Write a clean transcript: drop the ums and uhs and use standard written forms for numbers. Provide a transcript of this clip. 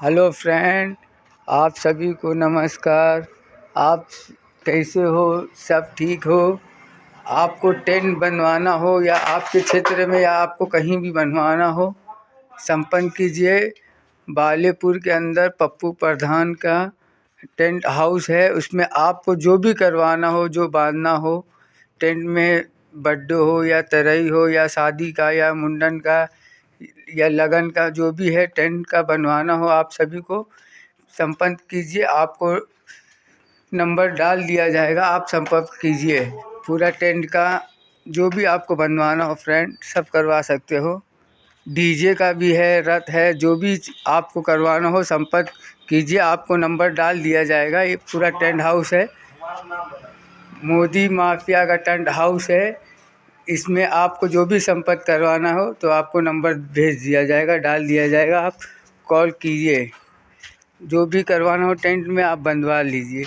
Hello friend, आप सभी को नमस्कार। आप कैसे हो? सब ठीक हो? आपको टेंट बनवाना हो या आपके क्षेत्र में या आपको कहीं भी बनवाना हो, संपर्क कीजिए। बालेपुर के अंदर पप्पू प्रधान का टेंट हाउस है। उसमें आपको जो भी करवाना हो, जो बांधना हो टेंट में, बर्थडे हो या तरई हो या शादी का या मुंडन का या लगन का, जो भी है टेंट का बनवाना हो, आप सभी को संपर्क कीजिए। आपको नंबर डाल दिया जाएगा, आप संपर्क कीजिए। पूरा टेंट का जो भी आपको बनवाना हो फ्रेंड, सब करवा सकते हो। डीजे का भी है, रथ है, जो भी आपको करवाना हो संपर्क कीजिए। आपको नंबर डाल दिया जाएगा। ये पूरा टेंट हाउस है, मोदी माफिया का टेंट हाउस है। इसमें आपको जो भी संपर्क करवाना हो तो आपको नंबर भेज दिया जाएगा, डाल दिया जाएगा। आप कॉल कीजिए, जो भी करवाना हो टेंट में आप बनवा लीजिए।